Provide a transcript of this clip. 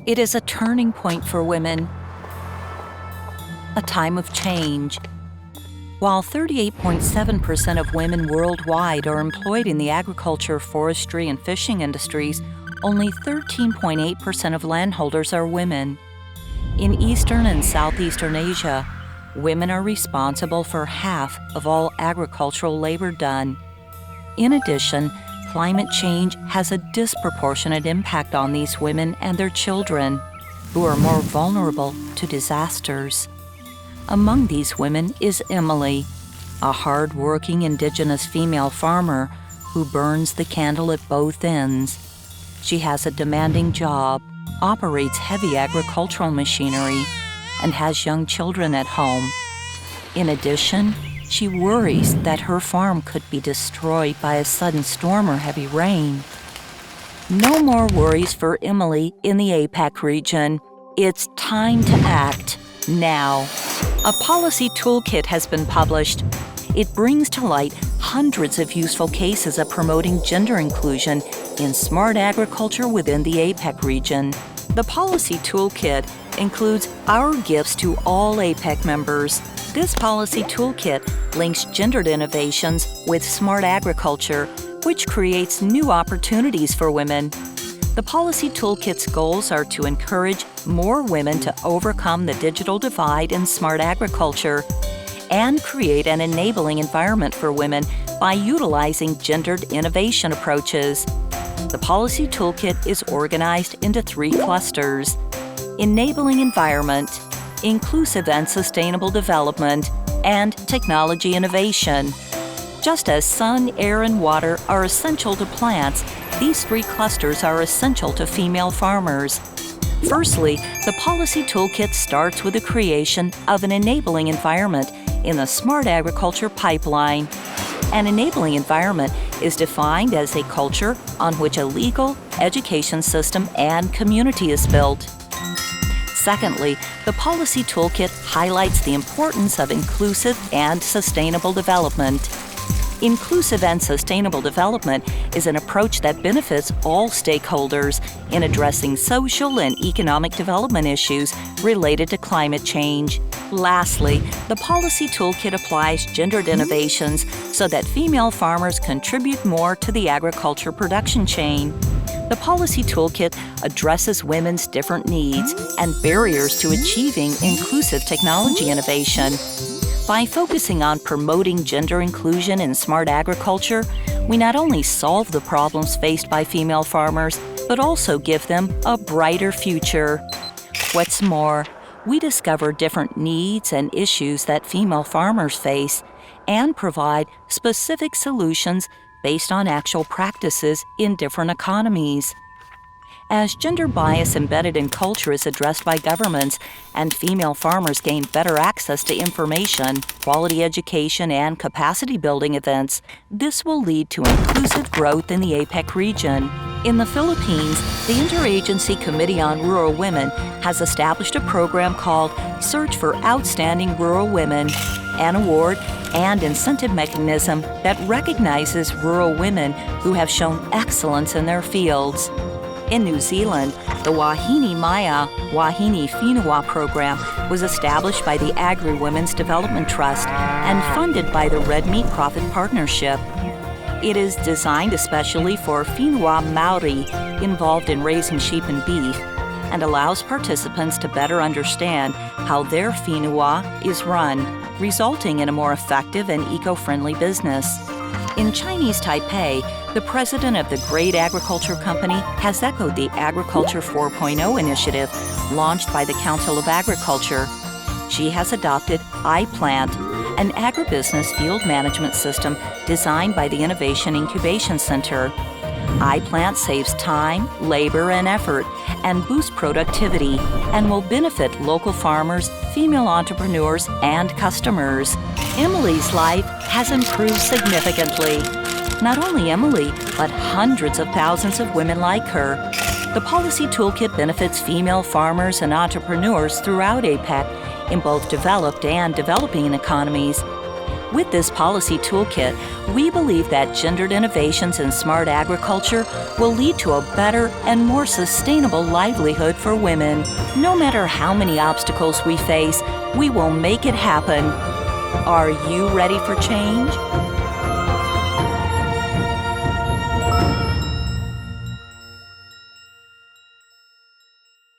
It is a turning point for women, a time of change. While 38.7% of women worldwide are employed in the agriculture, forestry, and fishing industries, only 13.8% of landholders are women. In Eastern and Southeastern Asia, women are responsible for half of all agricultural labor done. In addition, climate change has a disproportionate impact on these women and their children, who are more vulnerable to disasters. Among these women is Emily, a hard-working indigenous female farmer who burns the candle at both ends. She has a demanding job, operates heavy agricultural machinery, and has young children at home. In addition, she worries that her farm could be destroyed by a sudden storm or heavy rain. No more worries for Emily in the APEC region. It's time to act now. A policy toolkit has been published. It brings to light hundreds of useful cases of promoting gender inclusion in smart agriculture within the APEC region. The policy toolkit includes our gifts to all APEC members. This policy toolkit links gendered innovations with smart agriculture, which creates new opportunities for women. The policy toolkit's goals are to encourage more women to overcome the digital divide in smart agriculture and create an enabling environment for women by utilizing gendered innovation approaches. The policy toolkit is organized into 3 clusters: enabling environment, inclusive and sustainable development, and technology innovation. Just as sun, air, and water are essential to plants, these 3 clusters are essential to female farmers. Firstly, the policy toolkit starts with the creation of an enabling environment in the smart agriculture pipeline. An enabling environment is defined as a culture on which a legal, education system, and community is built. Secondly, the policy toolkit highlights the importance of inclusive and sustainable development. Inclusive and sustainable development is an approach that benefits all stakeholders in addressing social and economic development issues related to climate change. Lastly, the policy toolkit applies gendered innovations so that female farmers contribute more to the agriculture production chain. The policy toolkit addresses women's different needs and barriers to achieving inclusive technology innovation. By focusing on promoting gender inclusion in smart agriculture, we not only solve the problems faced by female farmers, but also give them a brighter future. What's more, we discover different needs and issues that female farmers face and provide specific solutions based on actual practices in different economies. As gender bias embedded in culture is addressed by governments and female farmers gain better access to information, quality education, and capacity building events, this will lead to inclusive growth in the APEC region. In the Philippines, the Interagency Committee on Rural Women has established a program called Search for Outstanding Rural Women, an award and incentive mechanism that recognizes rural women who have shown excellence in their fields. In New Zealand, the Wahine Maya Wahine Whenua program was established by the Agri Women's Development Trust and funded by the Red Meat Profit Partnership. It is designed especially for Whenua Maori involved in raising sheep and beef and allows participants to better understand how their whenua is run, resulting in a more effective and eco-friendly business. In Chinese Taipei, the president of the Great Agriculture Company has echoed the Agriculture 4.0 initiative launched by the Council of Agriculture. She has adopted iPlant, an agribusiness field management system designed by the Innovation Incubation Center. iPlant saves time, labor, and effort and boosts productivity and will benefit local farmers, female entrepreneurs, and customers. Emily's life has improved significantly. Not only Emily, but hundreds of thousands of women like her. The policy toolkit benefits female farmers and entrepreneurs throughout APEC in both developed and developing economies. With this policy toolkit, we believe that gendered innovations in smart agriculture will lead to a better and more sustainable livelihood for women. No matter how many obstacles we face, we will make it happen. Are you ready for change?